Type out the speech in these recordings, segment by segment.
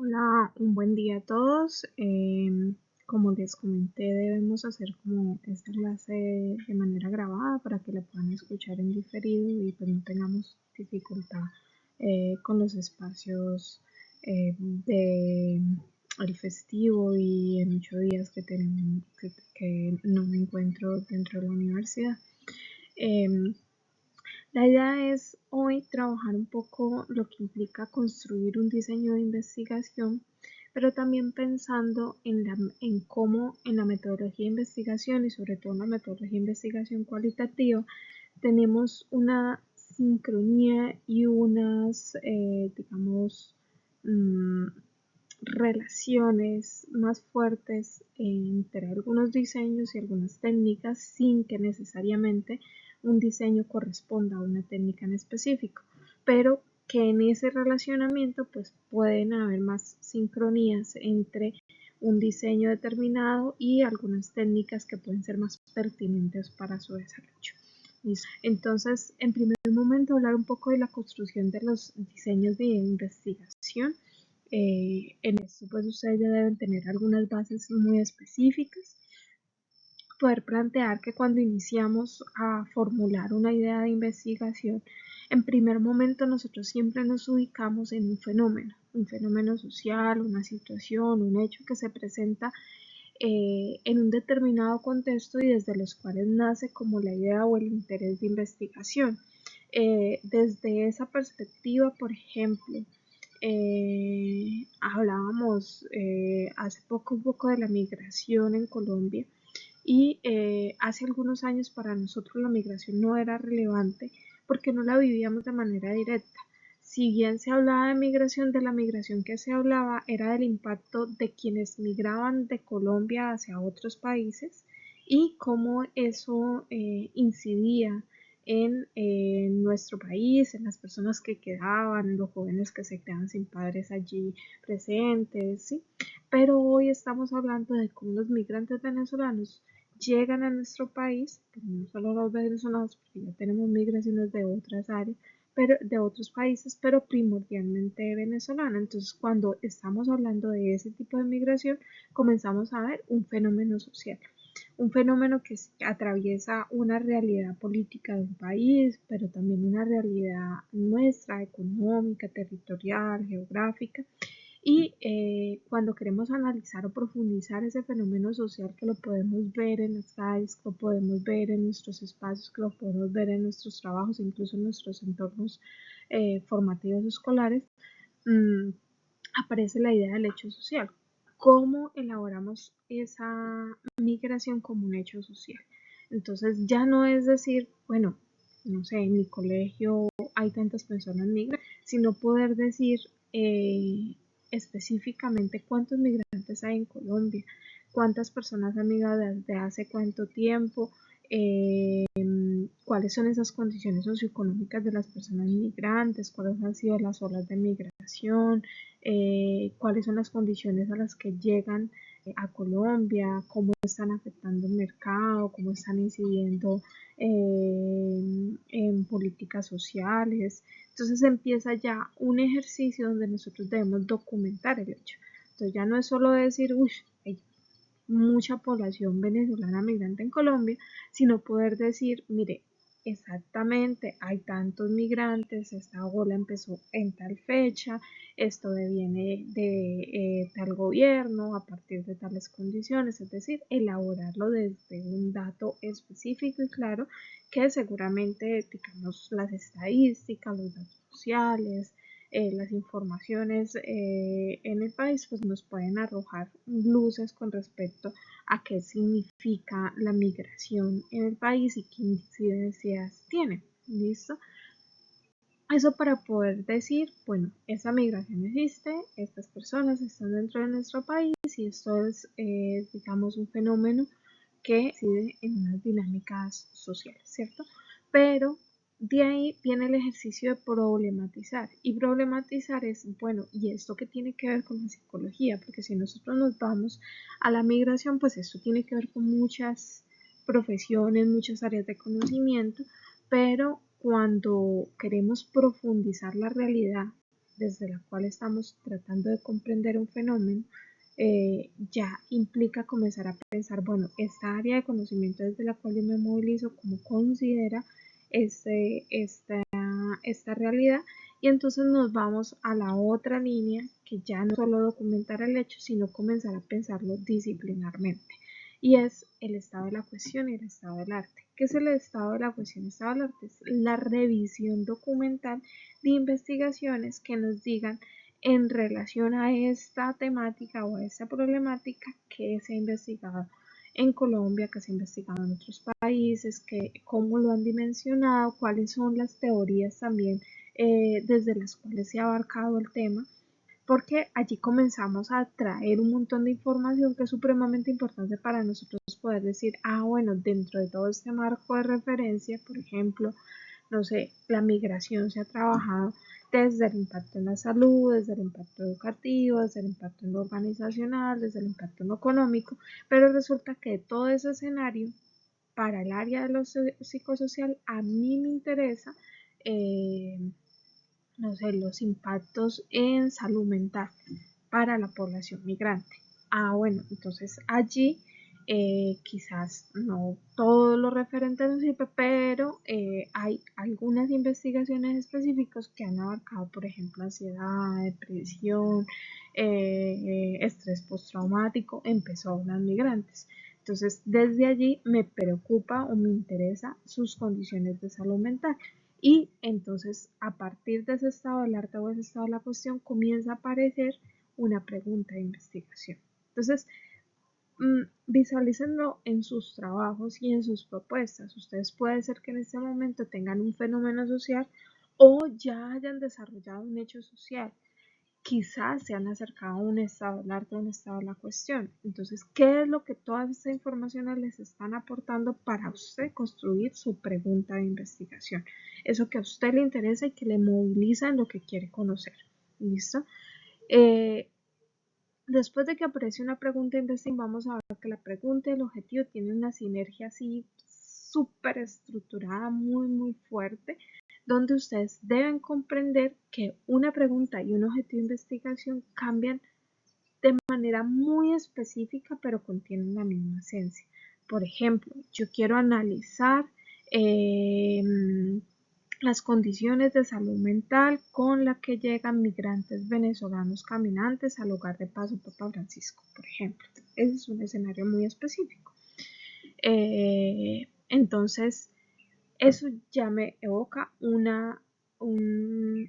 Hola, un buen día a todos. Como les comenté, debemos hacer como esta clase de manera grabada para que la puedan escuchar en diferido y pues no tengamos dificultad con los espacios de el festivo y en 8 días que no me encuentro dentro de la universidad. Em, la idea es hoy trabajar un poco lo que implica construir un diseño de investigación, pero también pensando en cómo en la metodología de investigación y sobre todo en la metodología de investigación cualitativa tenemos una sincronía y unas, digamos, mm, relaciones más fuertes entre algunos diseños y algunas técnicas sin que necesariamente un diseño corresponda a una técnica en específico, pero que en ese relacionamiento pues pueden haber más sincronías entre un diseño determinado y algunas técnicas que pueden ser más pertinentes para su desarrollo. Entonces, en primer momento, hablar un poco de la construcción de los diseños de investigación. En esto, pues ustedes ya deben tener algunas bases muy específicas. Poder plantear que cuando iniciamos a formular una idea de investigación, en primer momento nosotros siempre nos ubicamos en un fenómeno social, una situación, un hecho que se presenta en un determinado contexto y desde los cuales nace como la idea o el interés de investigación. Desde esa perspectiva, por ejemplo, hablábamos hace poco un poco de la migración en Colombia y hace algunos años para nosotros la migración no era relevante porque no la vivíamos de manera directa. Si bien se hablaba de migración, de la migración que se hablaba era del impacto de quienes migraban de Colombia hacia otros países y cómo eso incidía en nuestro país, en las personas que quedaban, en los jóvenes que se quedaban sin padres allí presentes, ¿sí? Pero hoy estamos hablando de cómo los migrantes venezolanos llegan a nuestro país, pues no solo los venezolanos, porque ya tenemos migraciones de otras áreas, pero de otros países, pero primordialmente venezolana. Entonces, cuando estamos hablando de ese tipo de migración, comenzamos a ver un fenómeno que atraviesa una realidad política de un país, pero también una realidad nuestra, económica, territorial, geográfica. Y cuando queremos analizar o profundizar ese fenómeno social que lo podemos ver en las calles, que lo podemos ver en nuestros espacios, que lo podemos ver en nuestros trabajos, incluso en nuestros entornos formativos escolares, mmm, aparece la idea del hecho social. ¿Cómo elaboramos esa migración como un hecho social? Entonces ya no es decir, bueno, no sé, en mi colegio hay tantas personas migran, sino poder decir específicamente cuántos migrantes hay en Colombia, cuántas personas han migrado desde hace cuánto tiempo, cuáles son esas condiciones socioeconómicas de las personas migrantes, cuáles han sido las olas de migración, cuáles son las condiciones a las que llegan a Colombia, cómo están afectando el mercado, cómo están incidiendo en políticas sociales. Entonces empieza ya un ejercicio donde nosotros debemos documentar el hecho. Entonces ya no es solo decir, uy, hay mucha población venezolana migrante en Colombia, sino poder decir, mire, exactamente, hay tantos migrantes, esta ola empezó en tal fecha, esto viene de tal gobierno, a partir de tales condiciones, es decir, elaborarlo desde un dato específico y claro que seguramente, digamos, las estadísticas, los datos sociales, las informaciones en el país pues nos pueden arrojar luces con respecto a qué significa la migración en el país y qué incidencias tiene. ¿Listo? Eso para poder decir, bueno, esa migración existe, estas personas están dentro de nuestro país y esto es, digamos, un fenómeno que incide en unas dinámicas sociales, ¿cierto? Pero de ahí viene el ejercicio de problematizar. Y problematizar es, bueno, ¿y esto qué tiene que ver con la psicología? Porque si nosotros nos vamos a la migración, pues esto tiene que ver con muchas profesiones, muchas áreas de conocimiento, pero cuando queremos profundizar la realidad desde la cual estamos tratando de comprender un fenómeno, ya implica comenzar a pensar, bueno, esta área de conocimiento desde la cual yo me movilizo, cómo considera esta realidad, y entonces nos vamos a la otra línea, que ya no solo documentar el hecho, sino comenzar a pensarlo disciplinarmente, y es el estado de la cuestión y el estado del arte. ¿Qué es el estado de la cuestión? El estado del arte es la revisión documental de investigaciones que nos digan en relación a esta temática o a esta problemática que se ha investigado en Colombia, que se ha investigado en otros países, que cómo lo han dimensionado, cuáles son las teorías también desde las cuales se ha abarcado el tema, porque allí comenzamos a traer un montón de información que es supremamente importante para nosotros poder decir, bueno, dentro de todo este marco de referencia, por ejemplo, no sé, la migración se ha trabajado desde el impacto en la salud, desde el impacto educativo, desde el impacto en lo organizacional, desde el impacto en lo económico, pero resulta que todo ese escenario para el área de lo psicosocial a mí me interesa, no sé, los impactos en salud mental para la población migrante. Bueno, entonces allí quizás no todo lo referente nos sirve, pero hay algunas investigaciones específicas que han abarcado, por ejemplo, ansiedad, depresión, estrés postraumático en personas migrantes. Entonces, desde allí me preocupa o me interesa sus condiciones de salud mental. Y entonces, a partir de ese estado del arte o ese estado de la cuestión, comienza a aparecer una pregunta de investigación. Entonces, visualícenlo en sus trabajos y en sus propuestas. Ustedes puede ser que en este momento tengan un fenómeno social o ya hayan desarrollado un hecho social. Quizás se han acercado a un estado del arte, a un estado de la cuestión. Entonces, ¿qué es lo que todas estas informaciones les están aportando para usted construir su pregunta de investigación? Eso que a usted le interesa y que le moviliza en lo que quiere conocer. ¿Listo? Después de que aparece una pregunta de investigación, vamos a ver que la pregunta y el objetivo tienen una sinergia así súper estructurada, muy, muy fuerte, donde ustedes deben comprender que una pregunta y un objetivo de investigación cambian de manera muy específica, pero contienen la misma esencia. Por ejemplo, yo quiero analizar las condiciones de salud mental con la que llegan migrantes venezolanos caminantes al hogar de Paso Papa Francisco, por ejemplo. Ese es un escenario muy específico. Entonces, eso ya me evoca un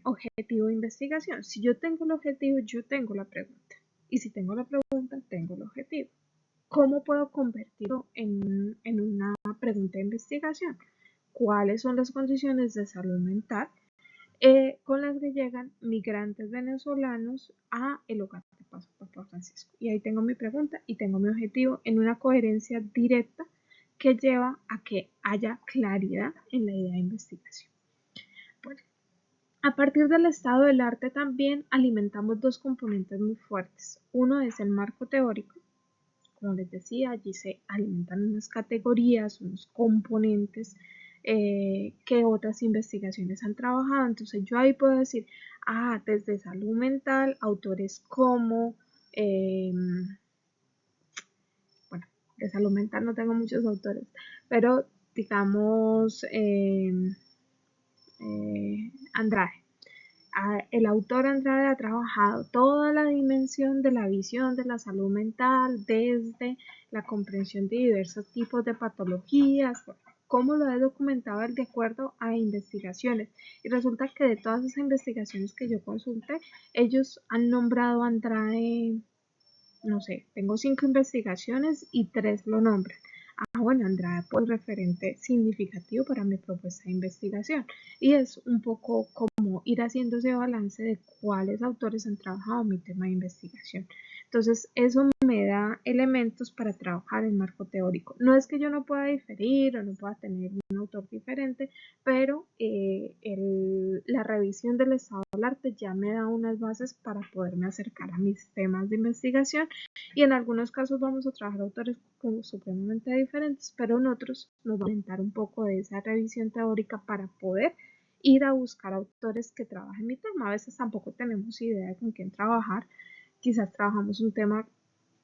objetivo de investigación. Si yo tengo el objetivo, yo tengo la pregunta. Y si tengo la pregunta, tengo el objetivo. ¿Cómo puedo convertirlo en una pregunta de investigación? ¿Cuáles son las condiciones de salud mental con las que llegan migrantes venezolanos a el hogar de Paso Papa Francisco? Y ahí tengo mi pregunta y tengo mi objetivo en una coherencia directa que lleva a que haya claridad en la idea de investigación. Bueno, a partir del estado del arte también alimentamos dos componentes muy fuertes. Uno es el marco teórico. Como les decía, allí se alimentan unas categorías, unos componentes que otras investigaciones han trabajado. Entonces yo ahí puedo decir, desde salud mental, autores como, bueno, de salud mental no tengo muchos autores, pero digamos Andrade. El autor Andrade ha trabajado toda la dimensión de la visión de la salud mental desde la comprensión de diversos tipos de patologías, cómo lo he documentado de acuerdo a investigaciones. Y resulta que de todas esas investigaciones que yo consulté, ellos han nombrado a Andrade, no sé, tengo 5 investigaciones y 3 lo nombran. Bueno, Andrade fue un referente significativo para mi propuesta de investigación, y es un poco como ir haciendo ese balance de cuáles autores han trabajado en mi tema de investigación. Entonces, eso me da elementos para trabajar el marco teórico. No es que yo no pueda diferir o no pueda tener un autor diferente, pero la revisión del estado del arte ya me da unas bases para poderme acercar a mis temas de investigación, y en algunos casos vamos a trabajar autores supremamente diferentes, pero en otros nos va a aumentar un poco de esa revisión teórica para poder ir a buscar autores que trabajen mi tema. A veces tampoco tenemos idea de con quién trabajar, quizás trabajamos un tema,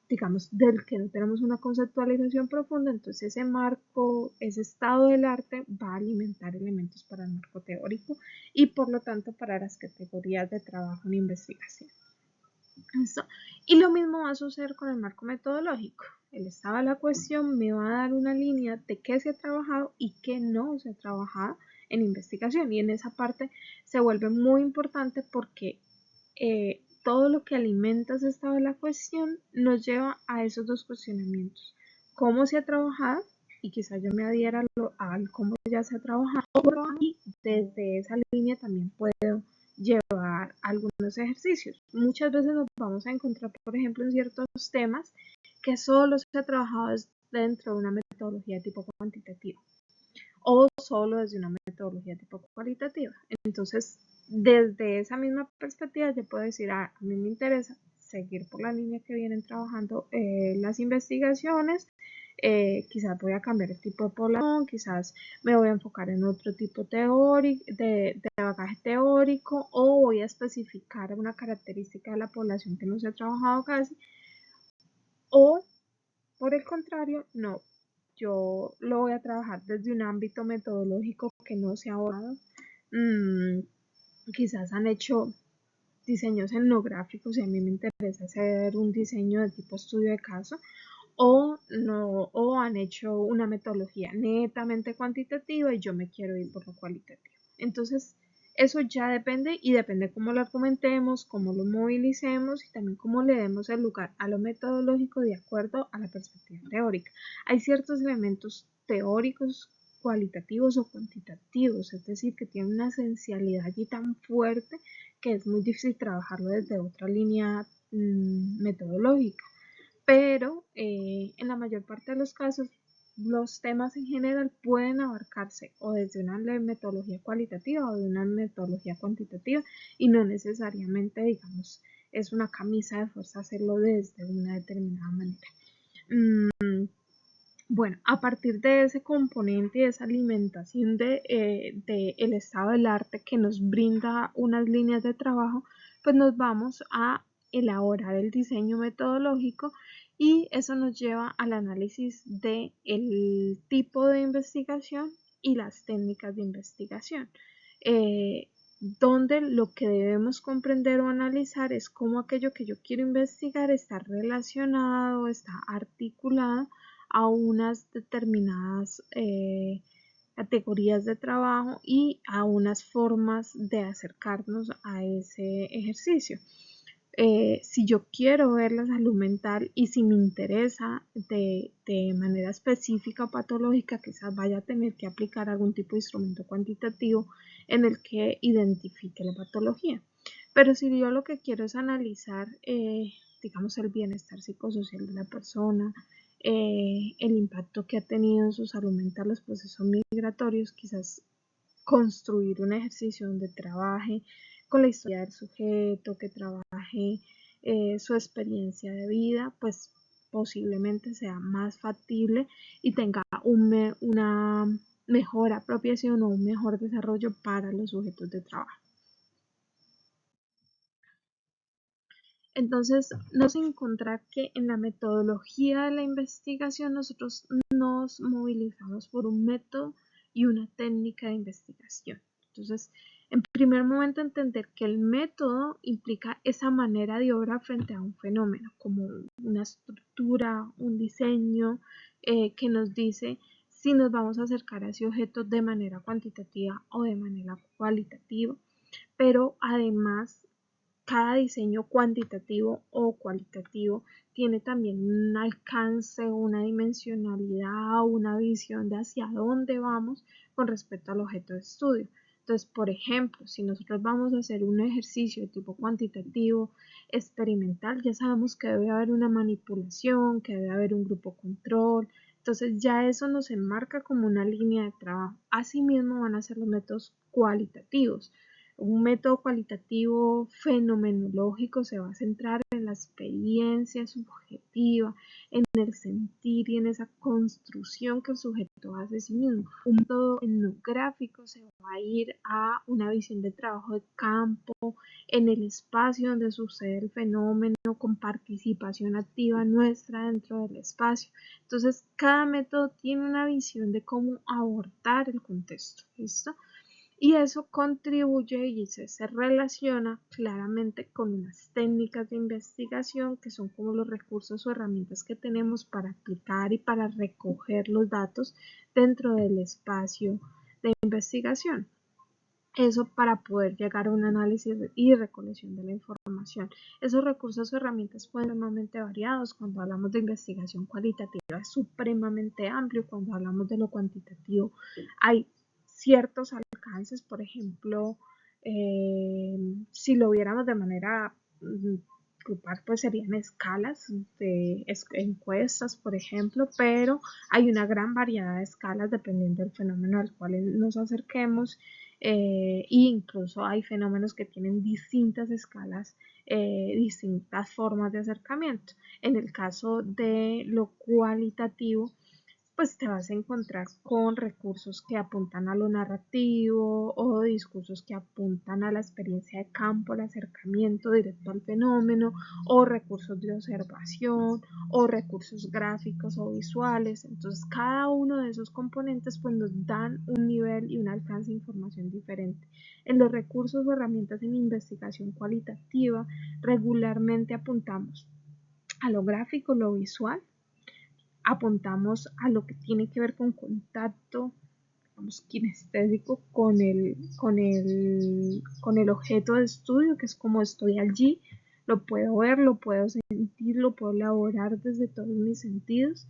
digamos, del que no tenemos una conceptualización profunda, entonces ese marco, ese estado del arte va a alimentar elementos para el marco teórico y por lo tanto para las categorías de trabajo en investigación. ¿Listo? Y lo mismo va a suceder con el marco metodológico. El estado de la cuestión me va a dar una línea de qué se ha trabajado y qué no se ha trabajado en investigación. Y en esa parte se vuelve muy importante porque todo lo que alimenta ese estado de la cuestión nos lleva a esos dos cuestionamientos. ¿Cómo se ha trabajado? Y quizás yo me adhiera al cómo ya se ha trabajado. Y desde esa línea también puedo llevar algunos ejercicios. Muchas veces nos vamos a encontrar, por ejemplo, en ciertos temas que solo se ha trabajado dentro de una metodología de tipo cuantitativo o solo desde una metodología de tipo cualitativa. Entonces, desde esa misma perspectiva, yo puedo decir, a mí me interesa seguir por la línea que vienen trabajando las investigaciones, quizás voy a cambiar el tipo de población, quizás me voy a enfocar en otro tipo teórico, de bagaje teórico, o voy a especificar una característica de la población que no se ha trabajado casi, o por el contrario, no, yo lo voy a trabajar desde un ámbito metodológico que no se ha abordado. Quizás han hecho diseños etnográficos y a mí me interesa hacer un diseño de tipo estudio de caso, o no, o han hecho una metodología netamente cuantitativa y yo me quiero ir por lo cualitativo. Entonces, eso ya depende y depende cómo lo argumentemos, cómo lo movilicemos y también cómo le demos el lugar a lo metodológico de acuerdo a la perspectiva teórica. Hay ciertos elementos teóricos cualitativos o cuantitativos, es decir, que tienen una esencialidad allí tan fuerte que es muy difícil trabajarlo desde otra línea metodológica, pero en la mayor parte de los casos los temas en general pueden abarcarse o desde una metodología cualitativa o de una metodología cuantitativa y no necesariamente, digamos, es una camisa de fuerza hacerlo desde una determinada manera. Bueno, a partir de ese componente y de esa alimentación de el estado del arte que nos brinda unas líneas de trabajo, pues nos vamos a elaborar el diseño metodológico y eso nos lleva al análisis del tipo de investigación y las técnicas de investigación, donde lo que debemos comprender o analizar es cómo aquello que yo quiero investigar está relacionado, está articulado a unas determinadas categorías de trabajo y a unas formas de acercarnos a ese ejercicio. Si yo quiero ver la salud mental y si me interesa de manera específica o patológica, quizás vaya a tener que aplicar algún tipo de instrumento cuantitativo en el que identifique la patología. Pero si yo lo que quiero es analizar, digamos, el bienestar psicosocial de la persona, el impacto que ha tenido en su salud mental los procesos migratorios, quizás construir un ejercicio donde trabaje con la historia del sujeto, que trabaje su experiencia de vida, pues posiblemente sea más factible y tenga una mejor apropiación o un mejor desarrollo para los sujetos de trabajo. Entonces, nos encontrar que en la metodología de la investigación nosotros nos movilizamos por un método y una técnica de investigación. Entonces, en primer momento, entender que el método implica esa manera de obra frente a un fenómeno, como una estructura, un diseño que nos dice si nos vamos a acercar a ese objeto de manera cuantitativa o de manera cualitativa, pero además cada diseño cuantitativo o cualitativo tiene también un alcance, una dimensionalidad, una visión de hacia dónde vamos con respecto al objeto de estudio. Entonces, por ejemplo, si nosotros vamos a hacer un ejercicio de tipo cuantitativo experimental, ya sabemos que debe haber una manipulación, que debe haber un grupo control. Entonces, ya eso nos enmarca como una línea de trabajo. Asimismo, van a ser los métodos cualitativos. Un método cualitativo fenomenológico se va a centrar en la experiencia subjetiva, en el sentir y en esa construcción que el sujeto hace de sí mismo. Un método etnográfico se va a ir a una visión de trabajo de campo, en el espacio donde sucede el fenómeno, con participación activa nuestra dentro del espacio. Entonces, cada método tiene una visión de cómo abordar el contexto, ¿listo? Y eso contribuye y se relaciona claramente con unas técnicas de investigación que son como los recursos o herramientas que tenemos para aplicar y para recoger los datos dentro del espacio de investigación. Eso para poder llegar a un análisis y recolección de la información. Esos recursos o herramientas pueden ser sumamente variados. Cuando hablamos de investigación cualitativa es supremamente amplio. Cuando hablamos de lo cuantitativo hay ciertos alcances. Por ejemplo, si lo viéramos de manera grupal, pues serían escalas de encuestas, por ejemplo, pero hay una gran variedad de escalas dependiendo del fenómeno al cual nos acerquemos. E incluso hay fenómenos que tienen distintas escalas, distintas formas de acercamiento. En el caso de lo cualitativo, pues te vas a encontrar con recursos que apuntan a lo narrativo o discursos que apuntan a la experiencia de campo, el acercamiento directo al fenómeno, o recursos de observación, o recursos gráficos o visuales. Entonces, cada uno de esos componentes pues nos dan un nivel y un alcance de información diferente. En los recursos o herramientas en investigación cualitativa, regularmente apuntamos a lo gráfico, lo visual, apuntamos a lo que tiene que ver con contacto, digamos, kinestésico con el objeto de estudio, que es como estoy allí, lo puedo ver, lo puedo sentir, lo puedo elaborar desde todos mis sentidos,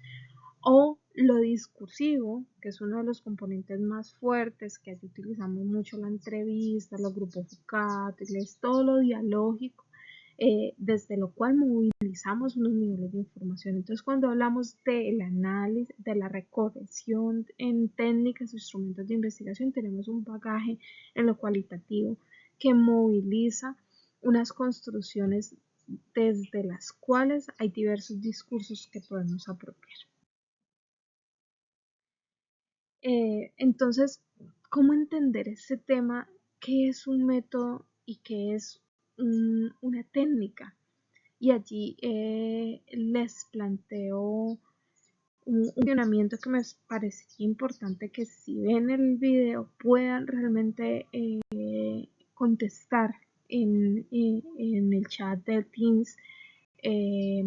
o lo discursivo, que es uno de los componentes más fuertes, que aquí utilizamos mucho la entrevista, los grupos focales, todo lo dialógico, desde lo cual movilizamos unos niveles de información. Entonces, cuando hablamos del análisis, de la recolección en técnicas o instrumentos de investigación, tenemos un bagaje en lo cualitativo que moviliza unas construcciones desde las cuales hay diversos discursos que podemos apropiar. Entonces, ¿cómo entender este tema? ¿Qué es un método y qué es una técnica? Y allí les planteo un cuestionamiento que me parecía importante que si ven el video puedan realmente contestar en el chat de Teams. eh,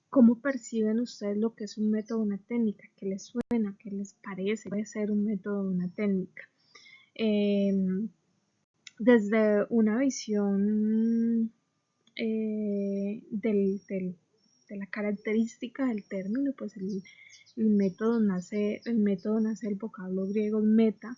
¿Cómo perciben ustedes lo que es un método o una técnica? ¿Qué les suena? ¿Qué les parece? Puede ser un método o una técnica. Desde una visión de la característica del término, pues el método nace del vocablo griego meta,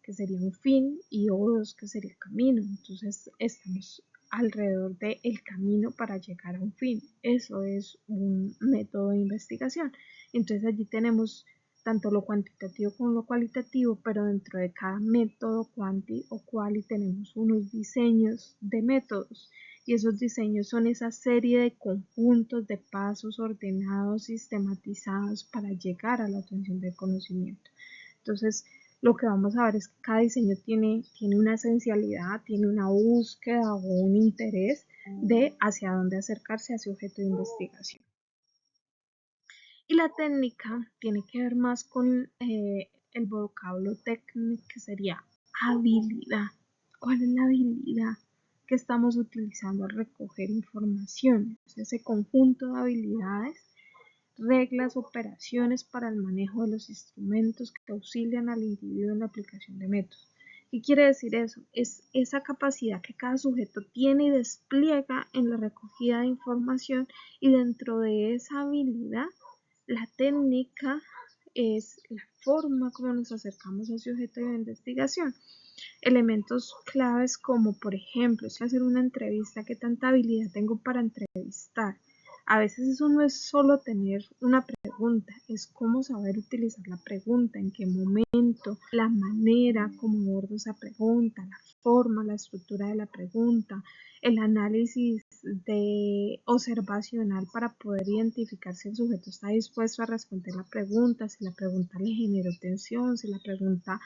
que sería un fin, y odos, que sería camino. Entonces estamos alrededor del camino para llegar a un fin. Eso es un método de investigación. Entonces allí tenemos tanto lo cuantitativo como lo cualitativo, pero dentro de cada método quanti o quali tenemos unos diseños de métodos. Y esos diseños son esa serie de conjuntos de pasos ordenados, sistematizados para llegar a la obtención del conocimiento. Entonces, lo que vamos a ver es que cada diseño tiene una esencialidad, tiene una búsqueda o un interés de hacia dónde acercarse a ese objeto de investigación. Y la técnica tiene que ver más con el vocablo técnico, que sería habilidad. ¿Cuál es la habilidad que estamos utilizando al recoger información? Es ese conjunto de habilidades, reglas, operaciones para el manejo de los instrumentos que auxilian al individuo en la aplicación de métodos. ¿Qué quiere decir eso? Es esa capacidad que cada sujeto tiene y despliega en la recogida de información, y dentro de esa habilidad, la técnica es la forma como nos acercamos a ese objeto de investigación. Elementos claves como, por ejemplo, si hacer una entrevista, ¿qué tanta habilidad tengo para entrevistar? A veces eso no es solo tener una pregunta, es cómo saber utilizar la pregunta, en qué momento, la manera como abordo esa pregunta, la forma, la estructura de la pregunta, el análisis de observacional para poder identificar si el sujeto está dispuesto a responder la pregunta, si la pregunta le generó tensión, si la pregunta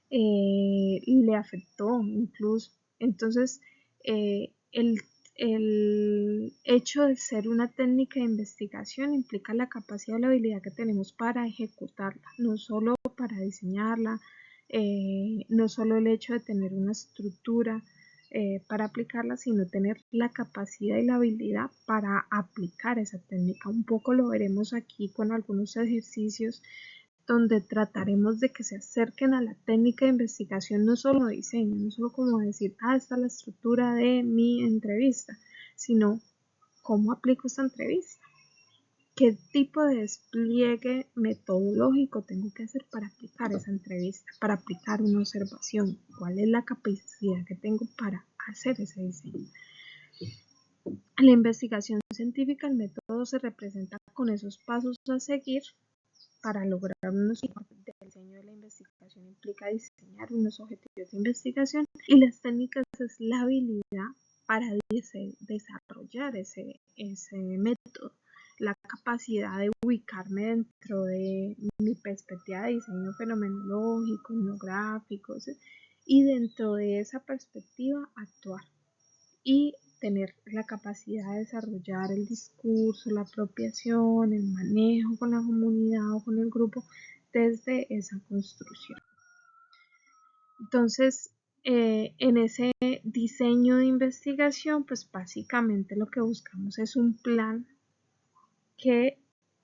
le afectó incluso. Entonces, el hecho de ser una técnica de investigación implica la capacidad o la habilidad que tenemos para ejecutarla, no solo para diseñarla, no solo el hecho de tener una estructura para aplicarla, sino tener la capacidad y la habilidad para aplicar esa técnica. Un poco lo veremos aquí con algunos ejercicios donde trataremos de que se acerquen a la técnica de investigación, no solo diseño, no solo como decir, esta es la estructura de mi entrevista, sino cómo aplico esta entrevista, qué tipo de despliegue metodológico tengo que hacer para aplicar esa entrevista, para aplicar una observación, cuál es la capacidad que tengo para hacer ese diseño. En la investigación científica, el método se representa con esos pasos a seguir para lograr unos objetivos. El diseño de la investigación implica diseñar unos objetivos de investigación y las técnicas es la habilidad para desarrollar ese método, la capacidad de ubicarme dentro de mi perspectiva de diseño fenomenológico, etnográfico, y dentro de esa perspectiva actuar y tener la capacidad de desarrollar el discurso, la apropiación, el manejo con la comunidad o con el grupo desde esa construcción. Entonces, en ese diseño de investigación, pues básicamente lo que buscamos es un plan que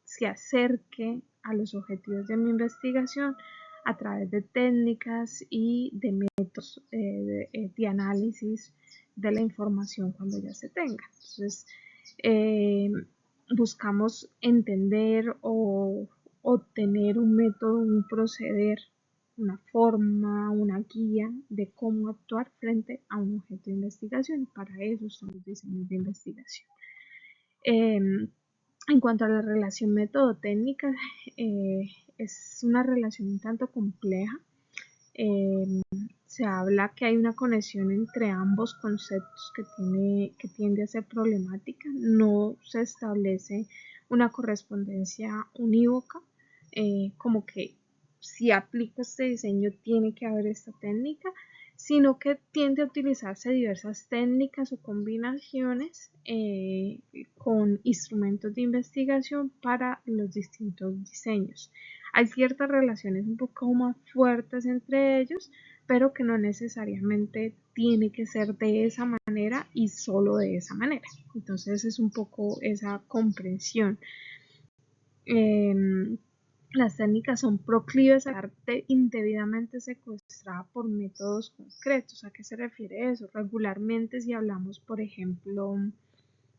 se acerque a los objetivos de mi investigación a través de técnicas y de métodos de análisis de la información cuando ya se tenga. Entonces, buscamos entender o obtener un método, un proceder, una forma, una guía de cómo actuar frente a un objeto de investigación. Para eso son los diseños de investigación. En cuanto a la relación método-técnica, es una relación un tanto compleja. Se habla que hay una conexión entre ambos conceptos que tiende a ser problemática. No se establece una correspondencia unívoca, como que si aplico este diseño tiene que haber esta técnica, sino que tiende a utilizarse diversas técnicas o combinaciones con instrumentos de investigación para los distintos diseños. Hay ciertas relaciones un poco más fuertes entre ellos, pero que no necesariamente tiene que ser de esa manera y solo de esa manera. Entonces es un poco esa comprensión. Las técnicas son proclives a arte indebidamente secuestrada por métodos concretos. ¿A qué se refiere eso? Regularmente, si hablamos, por ejemplo,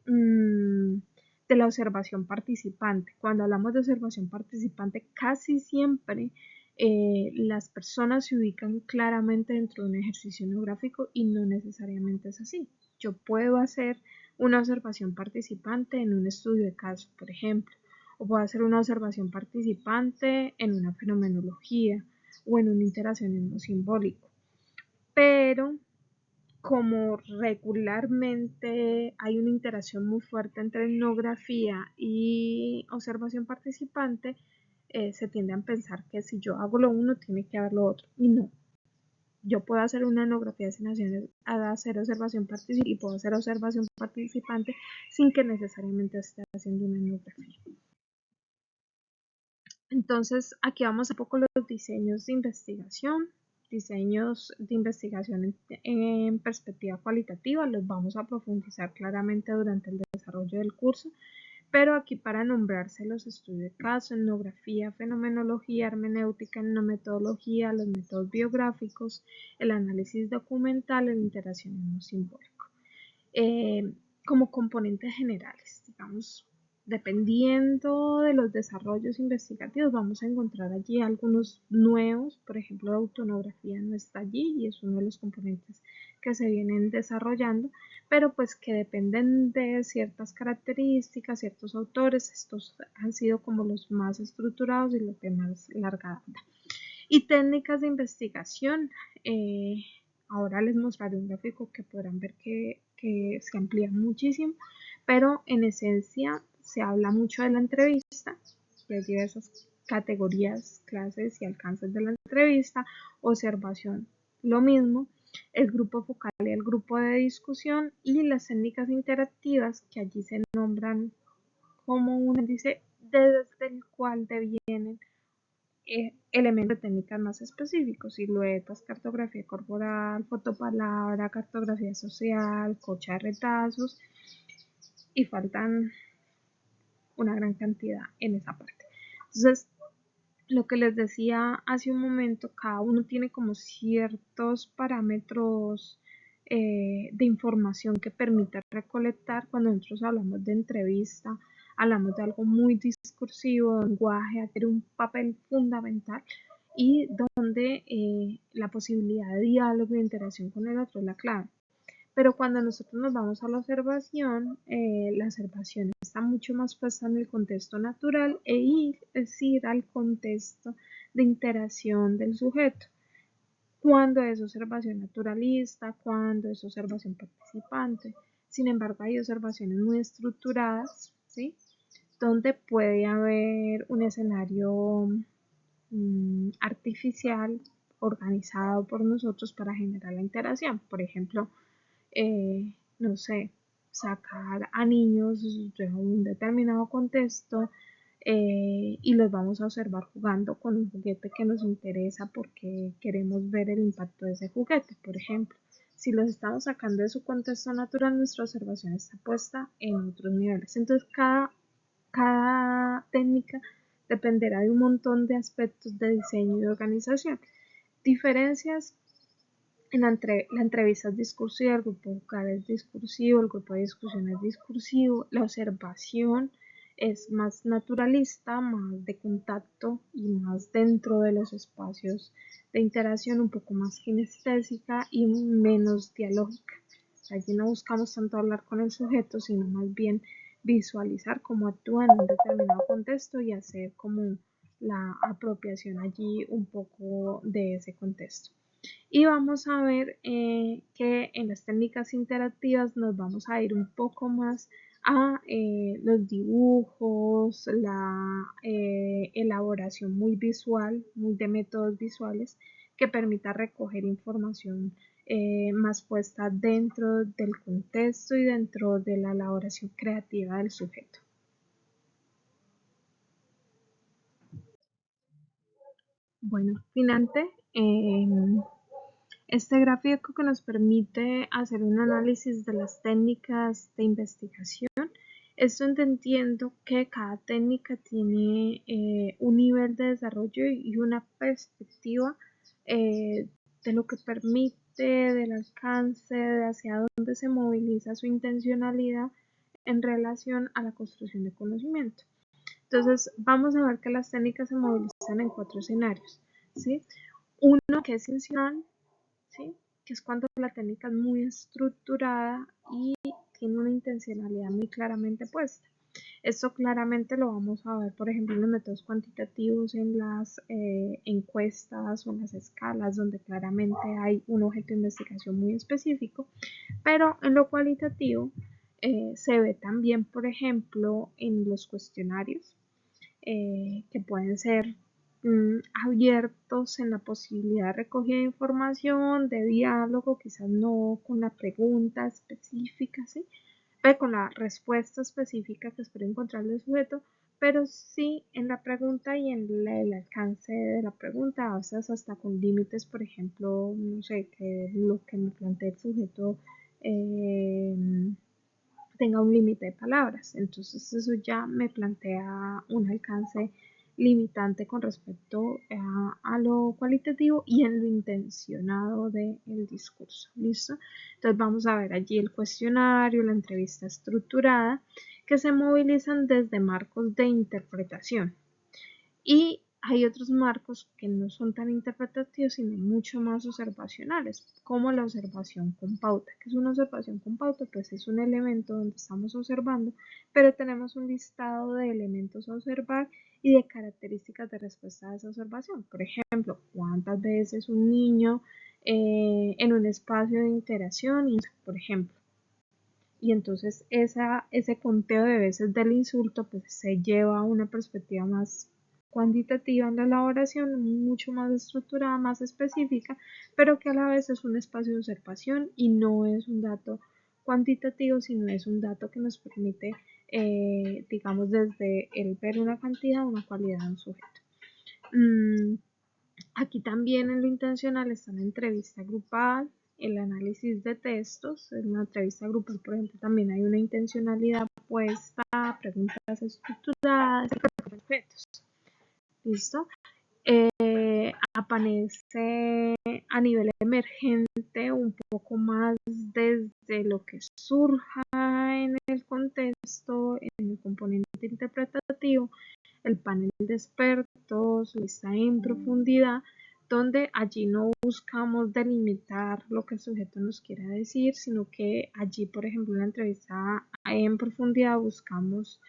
de la observación participante. Cuando hablamos de observación participante, casi siempre las personas se ubican claramente dentro de un ejercicio etnográfico y no necesariamente es así. Yo puedo hacer una observación participante en un estudio de caso, por ejemplo, o puedo hacer una observación participante en una fenomenología o en un interaccionismo simbólico. Pero como regularmente hay una interacción muy fuerte entre etnografía y observación participante, se tiende a pensar que si yo hago lo uno, tiene que haber lo otro. Y no. Yo puedo hacer una etnografía sin hacer observación participante y puedo hacer observación participante sin que necesariamente esté haciendo una etnografía. Entonces, aquí vamos a un poco los diseños de investigación. Diseños de investigación en perspectiva cualitativa, los vamos a profundizar claramente durante el desarrollo del curso, pero aquí para nombrarse los estudios de caso, etnografía, fenomenología, hermenéutica, etnometodología, los métodos biográficos, el análisis documental, el interaccionismo simbólico. Como componentes generales, digamos, dependiendo de los desarrollos investigativos, vamos a encontrar allí algunos nuevos, por ejemplo, la autonografía no está allí y es uno de los componentes que se vienen desarrollando, pero pues que dependen de ciertas características, ciertos autores. Estos han sido como los más estructurados y los de más larga data. Y técnicas de investigación. Ahora les mostraré un gráfico que podrán ver que se amplía muchísimo, pero en esencia se habla mucho de la entrevista, que hay diversas categorías, clases y alcances de la entrevista. Observación, lo mismo, el grupo focal y el grupo de discusión, y las técnicas interactivas, que allí se nombran como un índice desde el cual devienen elementos de técnicas más específicos: siluetas, cartografía corporal, fotopalabra, cartografía social, cocha de retazos, y faltan una gran cantidad en esa parte. Entonces, lo que les decía hace un momento, cada uno tiene como ciertos parámetros de información que permite recolectar. Cuando nosotros hablamos de entrevista, hablamos de algo muy discursivo, lenguaje, hacer un papel fundamental, y donde la posibilidad de diálogo e interacción con el otro es la clave. Pero cuando nosotros nos vamos a la observación está mucho más puesta en el contexto natural es ir al contexto de interacción del sujeto. Cuando es observación naturalista, cuando es observación participante. Sin embargo, hay observaciones muy estructuradas, ¿sí?, donde puede haber un escenario artificial organizado por nosotros para generar la interacción. Por ejemplo, no sé, sacar a niños de un determinado contexto y los vamos a observar jugando con un juguete que nos interesa porque queremos ver el impacto de ese juguete, por ejemplo. Si los estamos sacando de su contexto natural, nuestra observación está puesta en otros niveles. Entonces, cada técnica dependerá de un montón de aspectos de diseño y organización. Diferencias: la entrevista es discursiva, el grupo vocal es discursivo, el grupo de discusión es discursivo, la observación es más naturalista, más de contacto y más dentro de los espacios de interacción, un poco más kinestésica y menos dialógica. Allí no buscamos tanto hablar con el sujeto, sino más bien visualizar cómo actúa en un determinado contexto y hacer como la apropiación allí un poco de ese contexto. Y vamos a ver que en las técnicas interactivas nos vamos a ir un poco más a los dibujos, la elaboración muy visual, muy de métodos visuales, que permita recoger información más puesta dentro del contexto y dentro de la elaboración creativa del sujeto. Bueno, finalmente, este gráfico que nos permite hacer un análisis de las técnicas de investigación. Esto entendiendo que cada técnica tiene un nivel de desarrollo y una perspectiva de lo que permite, del alcance, de hacia dónde se moviliza su intencionalidad en relación a la construcción de conocimiento. Entonces, vamos a ver que las técnicas se movilizan en 4 escenarios, ¿sí? Uno, que es intencional, ¿sí?, que es cuando la técnica es muy estructurada y tiene una intencionalidad muy claramente puesta. Esto claramente lo vamos a ver, por ejemplo, en los métodos cuantitativos, en las encuestas o en las escalas, donde claramente hay un objeto de investigación muy específico. Pero en lo cualitativo se ve también, por ejemplo, en los cuestionarios, que pueden ser abiertos en la posibilidad de recogida de información, de diálogo, quizás no con la pregunta específica, ¿sí?, pero con la respuesta específica que espero encontrar el sujeto, pero sí en la pregunta y en el alcance de la pregunta, a veces hasta con límites. Por ejemplo, no sé, que lo que me plantea el sujeto tenga un límite de palabras. Entonces eso ya me plantea un alcance limitante con respecto a lo cualitativo y en lo intencionado del discurso. ¿Listo? Entonces vamos a ver allí el cuestionario, la entrevista estructurada, que se movilizan desde marcos de interpretación. Y Hay otros marcos que no son tan interpretativos, sino mucho más observacionales, como la observación con pauta. ¿Qué es una observación con pauta? Pues es un elemento donde estamos observando, pero tenemos un listado de elementos a observar y de características de respuesta a esa observación. Por ejemplo, cuántas veces un niño en un espacio de interacción, por ejemplo. Y entonces ese conteo de veces del insulto pues se lleva a una perspectiva más cuantitativa en la elaboración, mucho más estructurada, más específica, pero que a la vez es un espacio de observación y no es un dato cuantitativo, sino es un dato que nos permite, digamos, desde el ver una cantidad, una cualidad de un sujeto. Aquí también en lo intencional está la entrevista grupal, el análisis de textos. En la entrevista grupal, por ejemplo, también hay una intencionalidad puesta, preguntas estructuradas, objetos. ¿Listo? Aparece a nivel emergente un poco más desde lo que surja en el contexto, en el componente interpretativo, el panel de expertos, lista en profundidad, donde allí no buscamos delimitar lo que el sujeto nos quiera decir, sino que allí, por ejemplo, en la entrevista en profundidad buscamos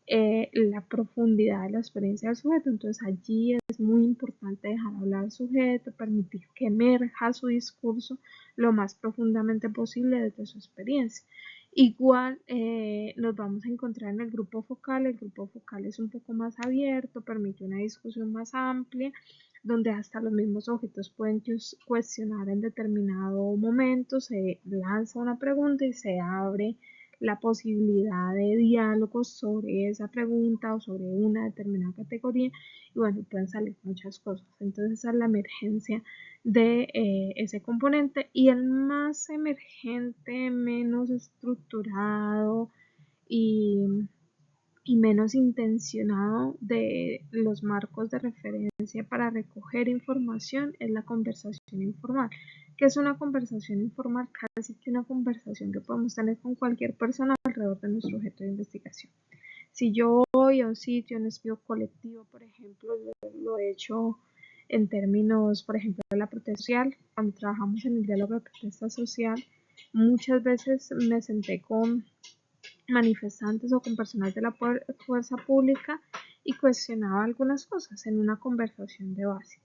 la profundidad de la experiencia del sujeto. Entonces allí es muy importante dejar hablar al sujeto, permitir que emerja su discurso lo más profundamente posible desde su experiencia. Igual nos vamos a encontrar en el grupo focal. El grupo focal es un poco más abierto, permite una discusión más amplia, donde hasta los mismos objetos pueden cuestionar en determinado momento, se lanza una pregunta y se abre la posibilidad de diálogos sobre esa pregunta o sobre una determinada categoría, y bueno, pueden salir muchas cosas. Entonces esa es la emergencia de ese componente, y el más emergente, menos estructurado y menos intencionado de los marcos de referencia para recoger información es la conversación informal. ¿Qué es una conversación informal? Casi que una conversación que podemos tener con cualquier persona alrededor de nuestro objeto de investigación. Si yo voy a un sitio, un estudio colectivo, por ejemplo, lo he hecho en términos, por ejemplo, de la protesta social. Cuando trabajamos en el diálogo de protesta social, muchas veces me senté con manifestantes o con personal de la fuerza pública y cuestionaba algunas cosas en una conversación de base.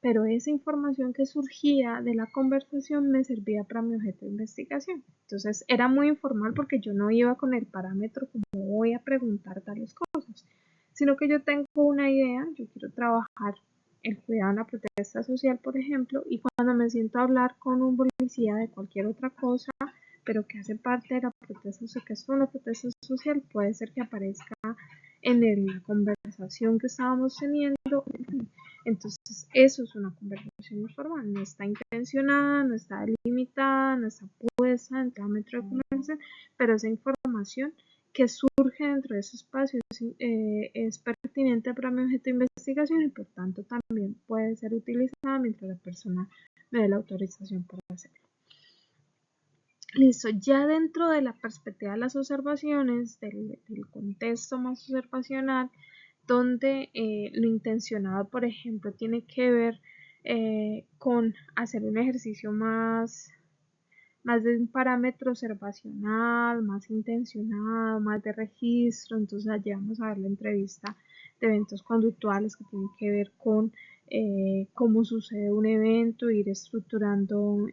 Pero esa información que surgía de la conversación me servía para mi objeto de investigación. Entonces era muy informal porque yo no iba con el parámetro como voy a preguntar tales cosas, sino que yo tengo una idea, yo quiero trabajar el cuidado en la protesta social, por ejemplo, y cuando me siento a hablar con un policía de cualquier otra cosa, pero que hace parte de la protesta social, que es una protesta social, puede ser que aparezca en la conversación que estábamos teniendo. Entonces, eso es una conversación informal, no está intencionada, no está delimitada, no está puesta en parámetro de conversación, pero esa información que surge dentro de ese espacio es pertinente para mi objeto de investigación y por tanto también puede ser utilizada mientras la persona me dé la autorización para hacerlo. Listo, ya dentro de la perspectiva de las observaciones, del contexto más observacional, donde lo intencionado, por ejemplo, tiene que ver con hacer un ejercicio más de un parámetro observacional, más intencionado, más de registro. Entonces allí vamos a ver la entrevista de eventos conductuales que tienen que ver con cómo sucede un evento, ir estructurando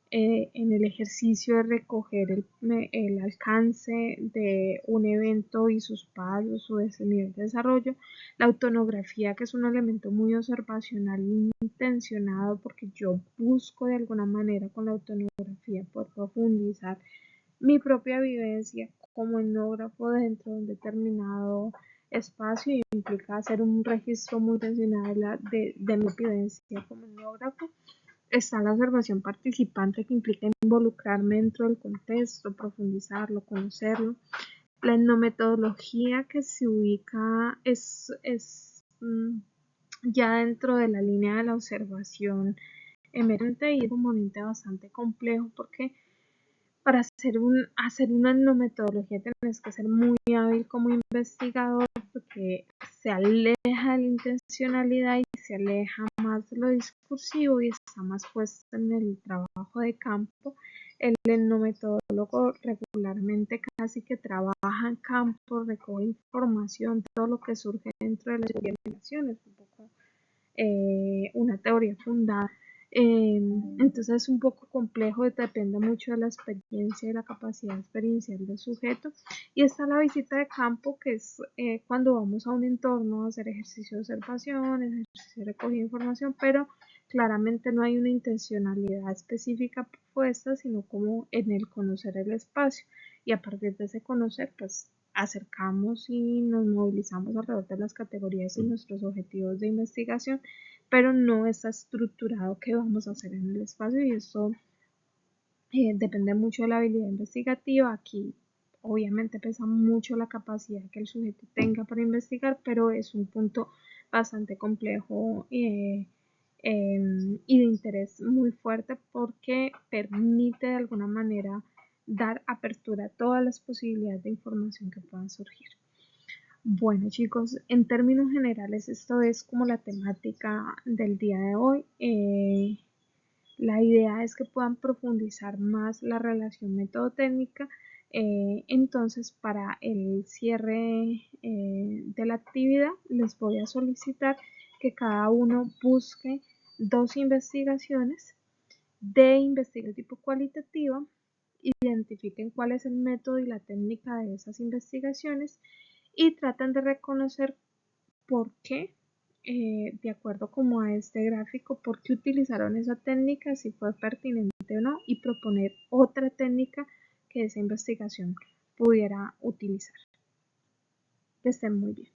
en el ejercicio de recoger el alcance de un evento y sus pasos o ese nivel de desarrollo. La autonografía, que es un elemento muy observacional e intencionado, porque yo busco de alguna manera con la autonografía poder profundizar mi propia vivencia como etnógrafo dentro de un determinado espacio, y implica hacer un registro muy intencional de mi vivencia como etnógrafo. Está la observación participante, que implica involucrarme dentro del contexto, profundizarlo, conocerlo. La etnometodología, que se ubica es ya dentro de la línea de la observación emergente, y es un componente bastante complejo porque Para hacer una etnometodología tienes que ser muy hábil como investigador, porque se aleja de la intencionalidad y se aleja más de lo discursivo y está más puesto en el trabajo de campo. El etnometodólogo regularmente casi que trabaja en campo, recoge información, todo lo que surge dentro de las investigaciones, un poco una teoría fundada. Entonces es un poco complejo, depende mucho de la experiencia y la capacidad experiencial del sujeto. Y está la visita de campo, que es cuando vamos a un entorno a hacer ejercicio de observación, ejercicio de recogida de información, pero claramente no hay una intencionalidad específica puesta, sino como en el conocer el espacio. Y a partir de ese conocer, pues acercamos y nos movilizamos alrededor de las categorías y nuestros objetivos de investigación, pero no está estructurado qué vamos a hacer en el espacio, y eso depende mucho de la habilidad investigativa. Aquí obviamente pesa mucho la capacidad que el sujeto tenga para investigar, pero es un punto bastante complejo y de interés muy fuerte, porque permite de alguna manera dar apertura a todas las posibilidades de información que puedan surgir. Bueno, chicos, en términos generales esto es como la temática del día de hoy. La idea es que puedan profundizar más la relación método-técnica. Entonces, para el cierre de la actividad, les voy a solicitar que cada uno busque 2 investigaciones de investigación tipo cualitativa, identifiquen cuál es el método y la técnica de esas investigaciones y traten de reconocer por qué, de acuerdo como a este gráfico, por qué utilizaron esa técnica, si fue pertinente o no, y proponer otra técnica que esa investigación pudiera utilizar. Que estén muy bien.